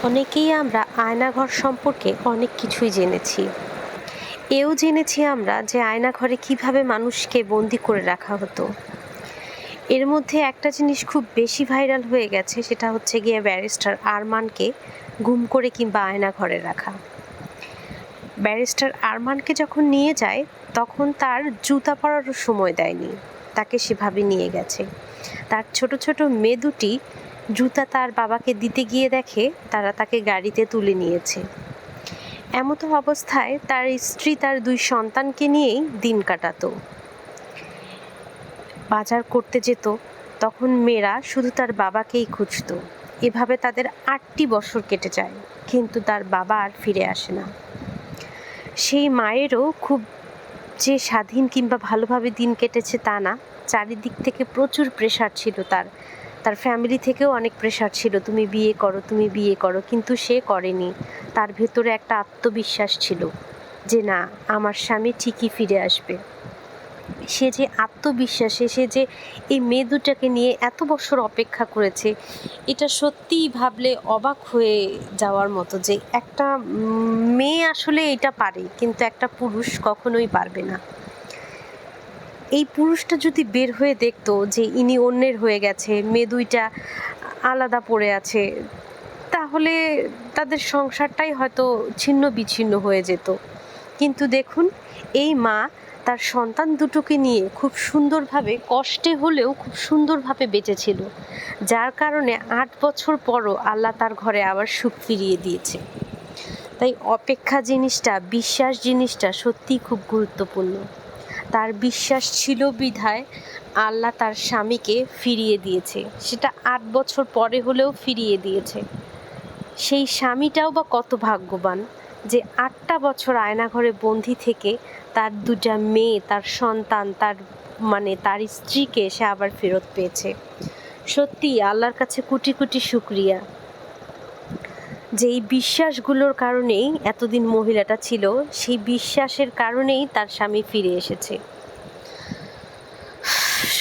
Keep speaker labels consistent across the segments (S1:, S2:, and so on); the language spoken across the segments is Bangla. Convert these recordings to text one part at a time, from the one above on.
S1: অনেকেই আমরা আয়নাঘর সম্পর্কে অনেক কিছুই জেনেছি। এও জেনেছি আমরা যে আয়নাঘরে কিভাবে মানুষকে বন্দি করে রাখা হতো। এর মধ্যে একটা জিনিস খুব বেশি ভাইরাল হয়ে গেছে, সেটা হচ্ছে গিয়ে ব্যারিস্টার আরমানকে গুম করে কিংবা আয়নাঘরে রাখা। ব্যারিস্টার আরমানকে যখন নিয়ে যায় তখন তার জুতা পরারও সময় দেয়নি, তাকে সেভাবে নিয়ে গেছে। তার ছোট ছোট মেয়ে দুটি জুতা তার বাবাকে দিতে গিয়ে দেখে তারা তাকে গাড়িতে তুলে নিয়েছে। এমতো অবস্থায় তার স্ত্রী তার 2 সন্তানকে নিয়েই দিন কাটাতো। বাজার করতে যেত, তখন মেয়েরা শুধু তার বাবাকেই খুঁজত। এভাবে তাদের 8টি বছর কেটে যায়, কিন্তু তার বাবা আর ফিরে আসে না। সেই মায়েরও খুব যে স্বাধীন কিংবা ভালোভাবে দিন কেটেছে তা না, চারিদিক থেকে প্রচুর প্রেশার ছিল। তার ফ্যামিলি থেকেও অনেক প্রেশার ছিল, তুমি বিয়ে করো, তুমি বিয়ে করো, কিন্তু সে করেনি। তার ভেতরে একটা আত্মবিশ্বাস ছিল যে না, আমার স্বামী ঠিকই ফিরে আসবে। সে যে আত্মবিশ্বাসে সে যে এই মেয়ে দুটাকে নিয়ে এত বছর অপেক্ষা করেছে, এটা সত্যিই ভাবলে অবাক হয়ে যাওয়ার মতো যে একটা মেয়ে আসলে এটা পারে, কিন্তু একটা পুরুষ কখনোই পারবে না। এই পুরুষটা যদি বের হয়ে দেখতো যে ইনি অন্যের হয়ে গেছে, মেয়ে দুইটা আলাদা পড়ে আছে, তাহলে তাদের সংসারটাই হয়তো ছিন্ন বিচ্ছিন্ন হয়ে যেত। কিন্তু দেখুন, এই মা তার সন্তান দুটোকে নিয়ে খুব সুন্দরভাবে, কষ্টে হলেও খুব সুন্দরভাবে বেঁচেছিল, যার কারণে 8 বছর পরও আল্লাহ তার ঘরে আবার সুখ ফিরিয়ে দিয়েছে। তাই অপেক্ষা জিনিসটা, বিশ্বাস জিনিসটা সত্যিই খুব গুরুত্বপূর্ণ। তার বিশ্বাস ছিল বিধায় আল্লাহ তার স্বামীকে ফিরিয়ে দিয়েছে, সেটা 8 বছর পরে হলেও ফিরিয়ে দিয়েছে। সেই স্বামীটাও বা কত ভাগ্যবান যে 8টা বছর আয়নাঘরে বন্দি থেকে তার 2টা মেয়ে, তার সন্তান, তার স্ত্রীকে সে আবার ফেরত পেয়েছে। সত্যি আল্লাহর কাছে কোটি কোটি শুকরিয়া যে এই বিশ্বাসগুলোর কারণেই এতদিন মহিলাটা ছিল, সেই বিশ্বাসের কারণেই তার স্বামী ফিরে এসেছে।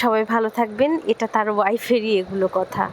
S1: সবাই ভালো থাকবেন। এটা তার ওয়াইফেরই এগুলো কথা।